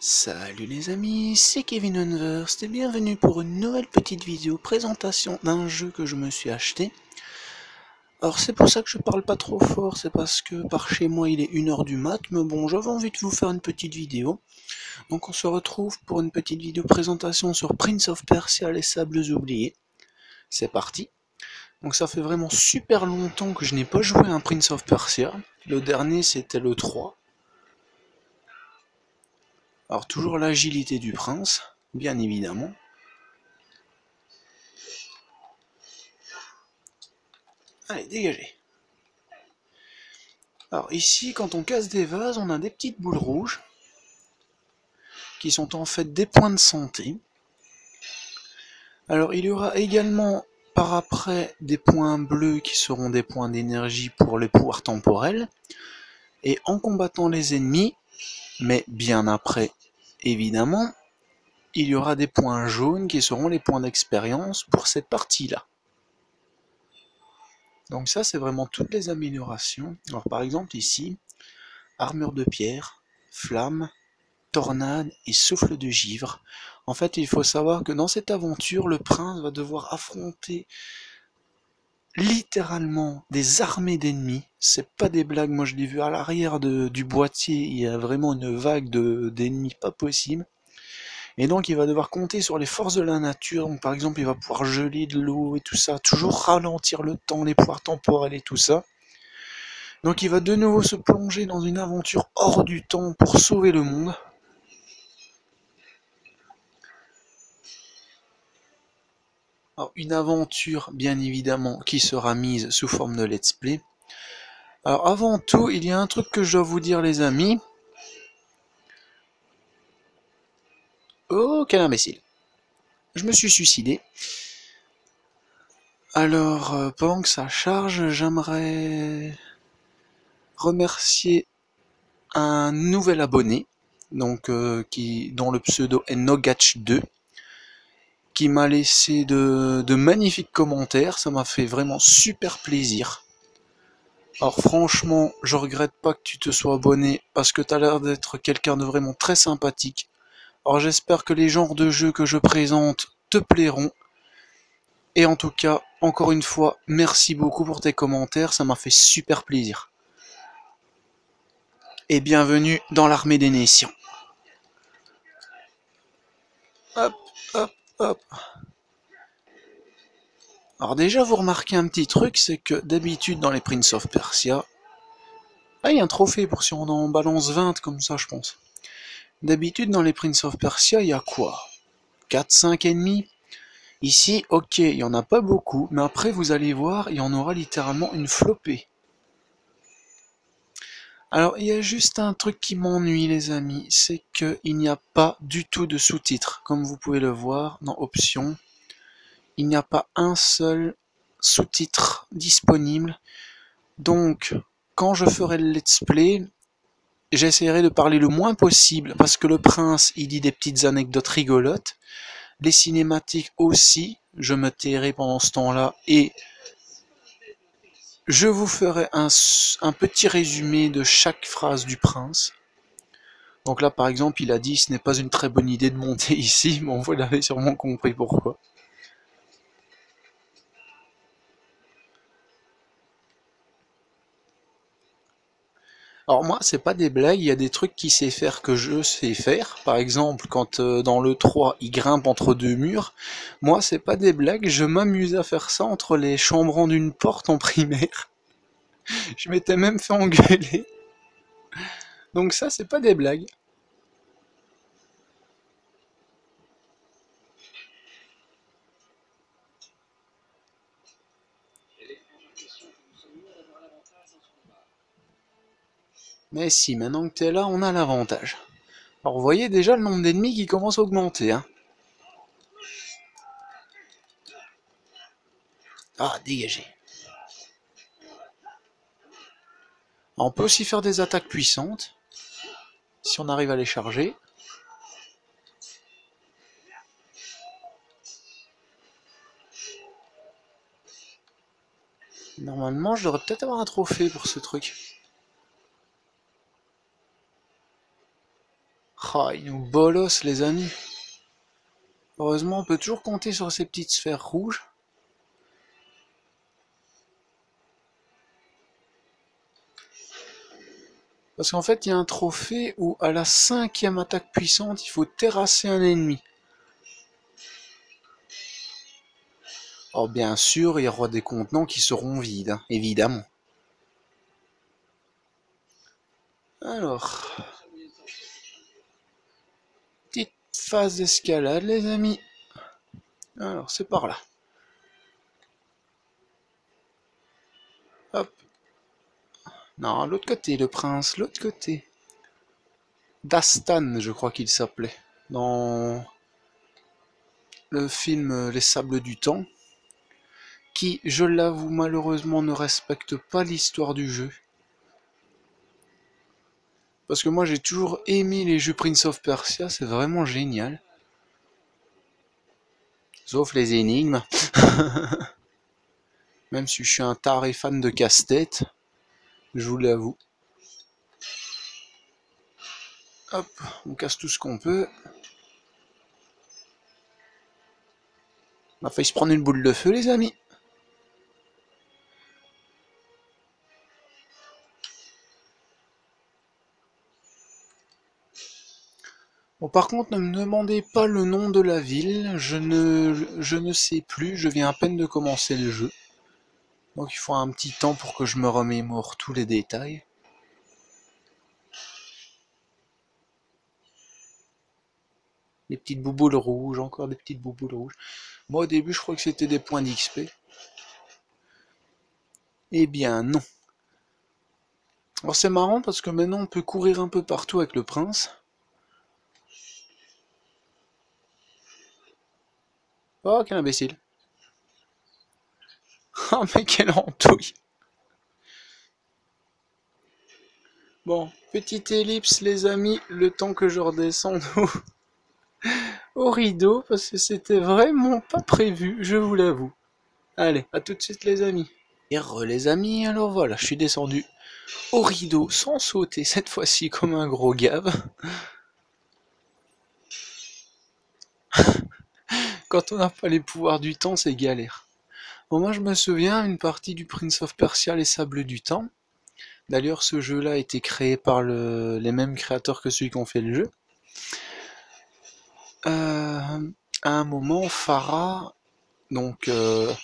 Salut les amis, c'est Kevin Unverse et bienvenue pour une nouvelle petite vidéo présentation d'un jeu que je me suis acheté. Alors c'est pour ça que je parle pas trop fort, c'est parce que par chez moi il est 1h du mat, mais bon j'avais envie de vous faire une petite vidéo. Donc on se retrouve pour une petite vidéo présentation sur Prince of Persia, les Sables Oubliés. C'est parti. Donc ça fait vraiment super longtemps que je n'ai pas joué à un Prince of Persia. Le dernier c'était le 3. Alors toujours l'agilité du prince, bien évidemment. Allez, dégagez. Alors ici, quand on casse des vases, on a des petites boules rouges, qui sont en fait des points de santé. Alors il y aura également par après des points bleus qui seront des points d'énergie pour les pouvoirs temporels. Et en combattant les ennemis, mais bien après évidemment, il y aura des points jaunes qui seront les points d'expérience pour cette partie-là. Donc ça c'est vraiment toutes les améliorations. Alors par exemple ici, armure de pierre, flamme, tornade et souffle de givre. En fait, il faut savoir que dans cette aventure, le prince va devoir affronter littéralement des armées d'ennemis. C'est pas des blagues, moi je l'ai vu à l'arrière du boîtier, il y a vraiment une vague d'ennemis pas possible. Et donc il va devoir compter sur les forces de la nature, donc par exemple il va pouvoir geler de l'eau et tout ça, toujours ralentir le temps, les pouvoirs temporels et tout ça. Donc il va de nouveau se plonger dans une aventure hors du temps pour sauver le monde. Alors, une aventure, bien évidemment, qui sera mise sous forme de let's play. Alors, avant tout, il y a un truc que je dois vous dire, les amis. Oh, quel imbécile. Je me suis suicidé. Alors, pendant que ça charge, j'aimerais remercier un nouvel abonné, donc dont le pseudo est Nogatch2, qui m'a laissé de magnifiques commentaires. Ça m'a fait vraiment super plaisir. Alors franchement, je regrette pas que tu te sois abonné parce que t'as l'air d'être quelqu'un de vraiment très sympathique. Alors j'espère que les genres de jeux que je présente te plairont. Et en tout cas, encore une fois, merci beaucoup pour tes commentaires, ça m'a fait super plaisir. Et bienvenue dans l'armée des nations. Hop, hop, hop. Alors déjà, vous remarquez un petit truc, c'est que d'habitude dans les Prince of Persia... Ah, il y a un trophée pour si on en balance 20 comme ça, je pense. D'habitude dans les Prince of Persia, il y a quoi? 4-5 ennemis? Ici, ok, il n'y en a pas beaucoup, mais après vous allez voir, il y en aura littéralement une flopée. Alors, il y a juste un truc qui m'ennuie, les amis, c'est qu'il n'y a pas du tout de sous-titres. Comme vous pouvez le voir dans Options, il n'y a pas un seul sous-titre disponible. Donc, quand je ferai le let's play, j'essaierai de parler le moins possible, parce que le prince, il dit des petites anecdotes rigolotes. Les cinématiques aussi, je me tairai pendant ce temps-là, et je vous ferai un petit résumé de chaque phrase du prince. Donc là, par exemple, il a dit « ce n'est pas une très bonne idée de monter ici », bon, vous l'avez sûrement compris pourquoi. Alors moi, c'est pas des blagues, il y a des trucs qu'il sait faire que je sais faire. Par exemple, quand dans le 3, il grimpe entre deux murs, moi, c'est pas des blagues, je m'amuse à faire ça entre les chambranles d'une porte en primaire. Je m'étais même fait engueuler. Donc ça, c'est pas des blagues. Mais si, maintenant que t'es là, on a l'avantage. Alors vous voyez déjà le nombre d'ennemis qui commence à augmenter, hein. Ah, dégagez. On peut aussi faire des attaques puissantes, si on arrive à les charger. Normalement, je devrais peut-être avoir un trophée pour ce truc. Ah, il nous bolosse les amis. Heureusement, on peut toujours compter sur ces petites sphères rouges. Parce qu'en fait, il y a un trophée où à la 5e attaque puissante, il faut terrasser un ennemi. Alors bien sûr, il y aura des contenants qui seront vides, hein, évidemment. Alors, petite phase d'escalade les amis. Alors, c'est par là. Hop. Non, l'autre côté, le prince, l'autre côté. Dastan, je crois qu'il s'appelait. Dans le film Les Sables du Temps. Qui, je l'avoue, malheureusement ne respecte pas l'histoire du jeu. Parce que moi j'ai toujours aimé les jeux Prince of Persia, c'est vraiment génial. Sauf les énigmes. Même si je suis un taré fan de casse-tête, je vous l'avoue. Hop, on casse tout ce qu'on peut. On a failli se prendre une boule de feu les amis. Bon, par contre, ne me demandez pas le nom de la ville, je ne sais plus, je viens à peine de commencer le jeu. Donc il faut un petit temps pour que je me remémore tous les détails. Des petites bouboules rouges, encore des petites bouboules rouges. Moi au début je crois que c'était des points d'XP. Eh bien non. Alors c'est marrant parce que maintenant on peut courir un peu partout avec le prince. Oh quel imbécile. Oh mais quelle rentouille. Bon, petite ellipse les amis, le temps que je redescende au rideau parce que c'était vraiment pas prévu, je vous l'avoue. Allez, à tout de suite les amis. Et les amis, alors voilà, je suis descendu au rideau sans sauter cette fois-ci comme un gros gave. Quand on n'a pas les pouvoirs du temps, c'est galère. Bon, moi je me souviens une partie du Prince of Persia, les Sables du Temps. D'ailleurs, ce jeu-là a été créé par les mêmes créateurs que celui qui ont fait le jeu. À un moment, Farah, donc, elle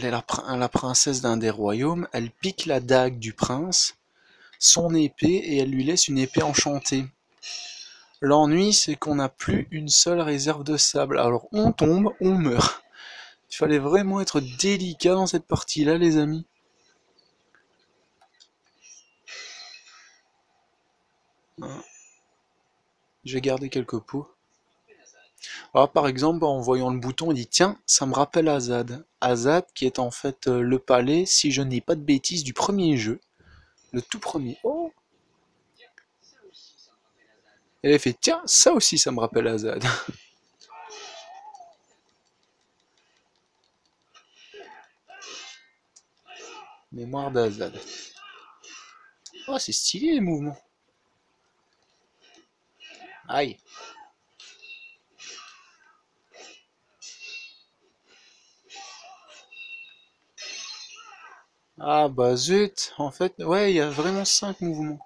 est la princesse d'un des royaumes, elle pique la dague du prince, son épée, et elle lui laisse une épée enchantée. L'ennui, c'est qu'on n'a plus une seule réserve de sable. Alors on tombe, on meurt. Il fallait vraiment être délicat dans cette partie-là, les amis. Je vais garder quelques pots. Alors, par exemple, en voyant le bouton, il dit tiens, ça me rappelle Azad. Azad, qui est en fait le palais, si je n'ai pas de bêtises, du premier jeu. Le tout premier. Oh. Et elle fait tiens, ça aussi, ça me rappelle Azad. Mémoire d'Azad. Oh, c'est stylé les mouvements. Aïe. Ah bah zut, en fait, ouais, il y a vraiment 5 mouvements.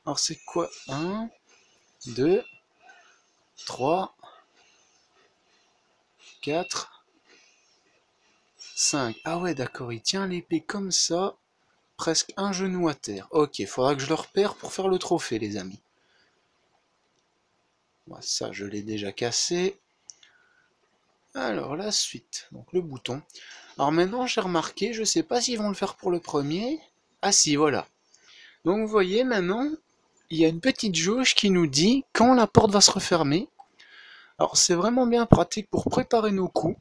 Alors c'est quoi? Un, 2, 3, 4, 5. Ah ouais, d'accord, il tient l'épée comme ça, presque un genou à terre. Ok, faudra que je le repère pour faire le trophée, les amis. Bon, ça, je l'ai déjà cassé. Alors, la suite, donc le bouton. Alors maintenant, j'ai remarqué, je sais pas s'ils vont le faire pour le premier. Ah si, voilà. Donc vous voyez, maintenant, il y a une petite jauge qui nous dit quand la porte va se refermer. Alors c'est vraiment bien pratique pour préparer nos coups.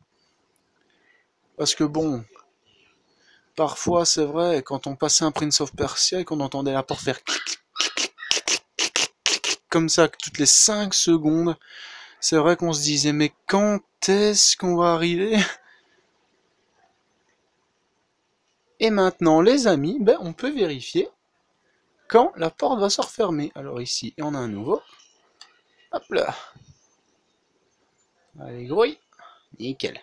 Parce que bon, parfois c'est vrai, quand on passait un Prince of Persia et qu'on entendait la porte faire clic, comme ça toutes les 5 secondes, c'est vrai qu'on se disait mais quand est-ce qu'on va arriver? Et maintenant les amis, ben, on peut vérifier. quand la porte va se refermer. Alors ici, on a un nouveau. Hop là. Allez, grouille. Nickel.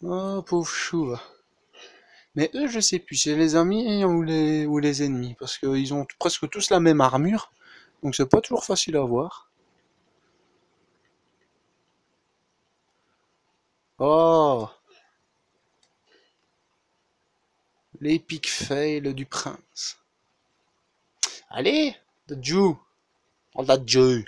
Oh, pauvre chou. Mais eux, je sais plus, c'est les amis ou les ennemis. Parce qu'ils ont presque tous la même armure. Donc c'est pas toujours facile à voir. Oh, l'épic fail du prince. Allez, the Jew. Oh, the Jew.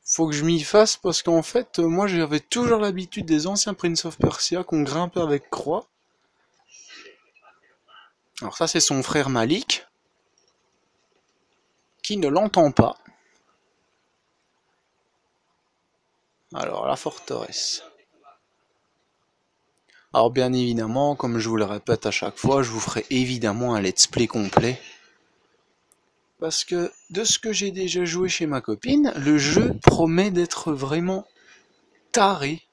Faut que je m'y fasse parce qu'en fait, moi j'avais toujours l'habitude des anciens Prince of Persia qu'on grimpait avec croix. Alors ça c'est son frère Malik, qui ne l'entend pas. Alors la forteresse. Alors bien évidemment, comme je vous le répète à chaque fois, je vous ferai évidemment un let's play complet. Parce que de ce que j'ai déjà joué chez ma copine, le jeu promet d'être vraiment taré.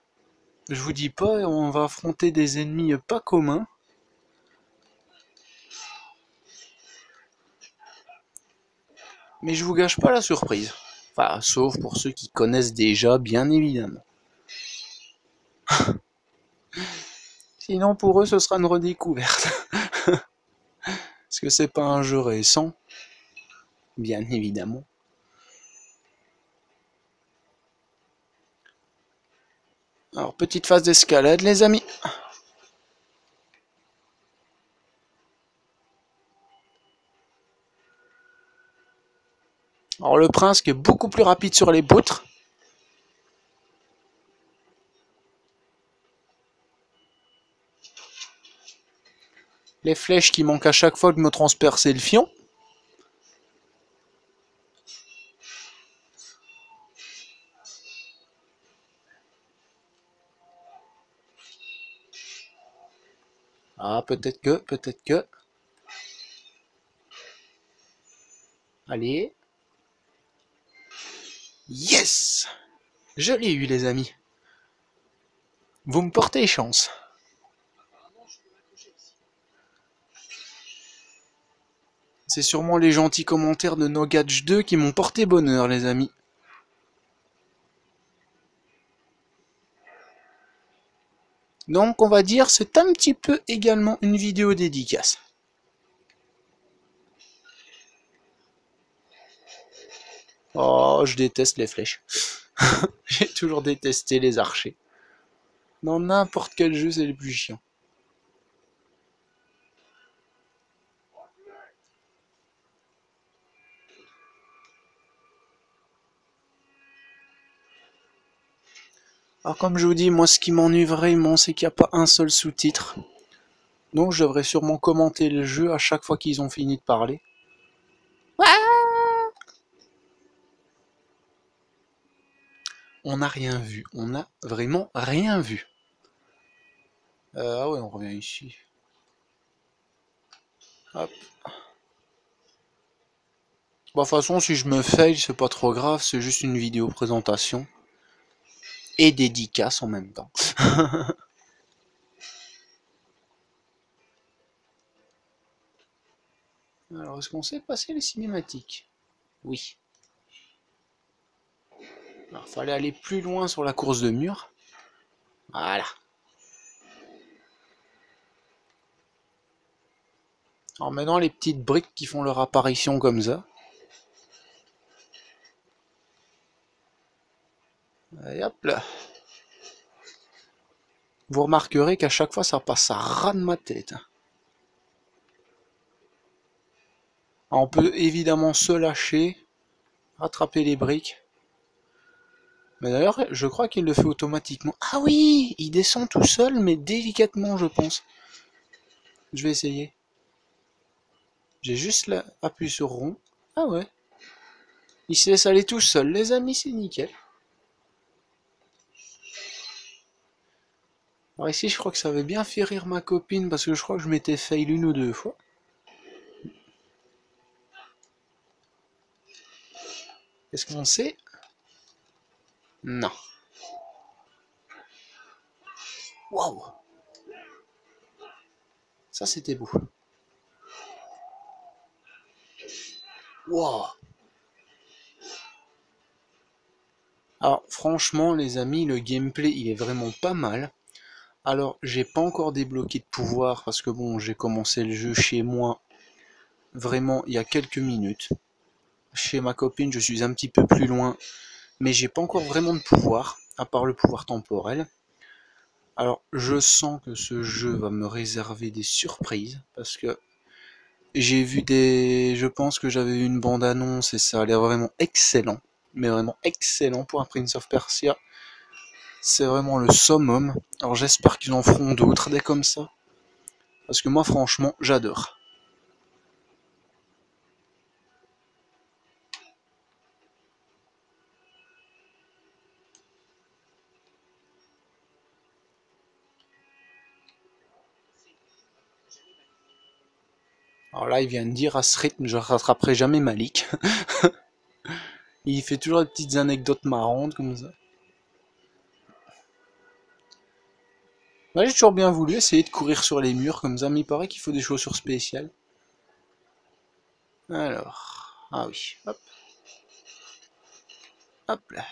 Je vous dis pas, on va affronter des ennemis pas communs. Mais je vous gâche pas la surprise. Enfin, sauf pour ceux qui connaissent déjà, bien évidemment. Sinon, pour eux, ce sera une redécouverte. Parce que c'est pas un jeu récent, bien évidemment. Alors, petite phase d'escalade, les amis. Alors, le prince qui est beaucoup plus rapide sur les poutres. Les flèches qui manquent à chaque fois de me transpercer le fion. Ah, peut-être que. Allez. Yes! Je l'ai eu, les amis. Vous me portez chance. C'est sûrement les gentils commentaires de Nogatch 2 qui m'ont porté bonheur, les amis. Donc, on va dire, c'est un petit peu également une vidéo dédicace. Oh, je déteste les flèches. J'ai toujours détesté les archers. Dans n'importe quel jeu, c'est les plus chiants. Alors comme je vous dis, moi ce qui m'ennuie vraiment, c'est qu'il n'y a pas un seul sous-titre. Donc je devrais sûrement commenter le jeu à chaque fois qu'ils ont fini de parler. On n'a rien vu, on n'a vraiment rien vu. Ah ouais, on revient ici. Hop. Bon, de toute façon, si je me fail, c'est pas trop grave, c'est juste une vidéo présentation. Et dédicace en même temps. Alors, est-ce qu'on sait passer les cinématiques? Oui. Alors, fallait aller plus loin sur la course de mur. Voilà. Alors maintenant, les petites briques qui font leur apparition comme ça. Et hop là. Vous remarquerez qu'à chaque fois, ça passe à ras de ma tête. Alors, on peut évidemment se lâcher, rattraper les briques. Mais d'ailleurs, je crois qu'il le fait automatiquement. Ah oui, il descend tout seul, mais délicatement, je pense. Je vais essayer. J'ai juste là, appuyé sur rond. Ah ouais. Il se laisse aller tout seul, les amis, c'est nickel. Alors ici, je crois que ça avait bien fait rire ma copine, parce que je crois que je m'étais fail une ou deux fois. Est-ce qu'on sait? Non. Waouh! Ça c'était beau. Waouh! Alors franchement les amis, le gameplay il est vraiment pas mal. Alors j'ai pas encore débloqué de pouvoir parce que bon j'ai commencé le jeu chez moi vraiment il y a quelques minutes. Chez ma copine je suis un petit peu plus loin, mais j'ai pas encore vraiment de pouvoir, à part le pouvoir temporel. Alors je sens que ce jeu va me réserver des surprises parce que j'ai vu des. Je pense que j'avais vu une bande-annonce et ça a l'air vraiment excellent. Mais vraiment excellent pour un Prince of Persia. C'est vraiment le summum. Alors j'espère qu'ils en feront d'autres des comme ça. Parce que moi franchement j'adore. Alors là il vient de dire à ce rythme je rattraperai jamais Malik. Il fait toujours des petites anecdotes marrantes comme ça. Moi j'ai toujours bien voulu essayer de courir sur les murs comme ça, mais il paraît qu'il faut des chaussures spéciales. Alors. Ah oui. Hop. Hop là.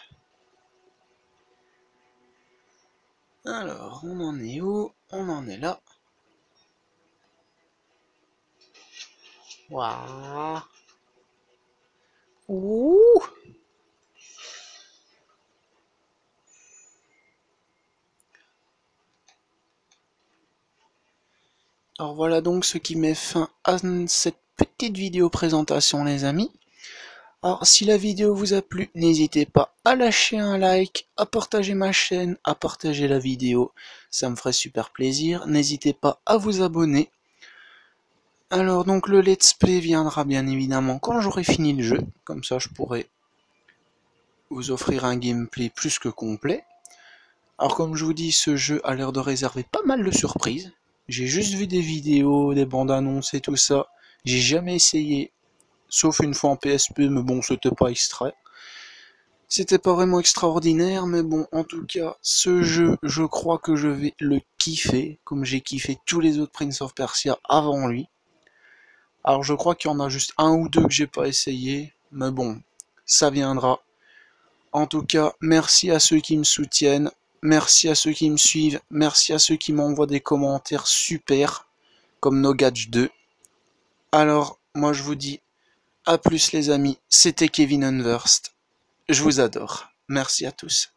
Alors, on en est où? On en est là. Waouh. Ouh. Alors voilà donc ce qui met fin à cette petite vidéo présentation les amis. Alors si la vidéo vous a plu, n'hésitez pas à lâcher un like, à partager ma chaîne, à partager la vidéo, ça me ferait super plaisir. N'hésitez pas à vous abonner. Alors donc le let's play viendra bien évidemment quand j'aurai fini le jeu, comme ça je pourrai vous offrir un gameplay plus que complet. Alors comme je vous dis, ce jeu a l'air de réserver pas mal de surprises. J'ai juste vu des vidéos, des bandes annonces et tout ça. J'ai jamais essayé, sauf une fois en PSP, mais bon, c'était pas extrait. C'était pas vraiment extraordinaire, mais bon, en tout cas, ce jeu, je crois que je vais le kiffer, comme j'ai kiffé tous les autres Prince of Persia avant lui. Alors je crois qu'il y en a juste un ou deux que j'ai pas essayé, mais bon, ça viendra. En tout cas, merci à ceux qui me soutiennent, merci à ceux qui me suivent, merci à ceux qui m'envoient des commentaires super, comme NoGatch2. Alors, moi je vous dis, à plus les amis, c'était Kevin Unverst, je vous adore, merci à tous.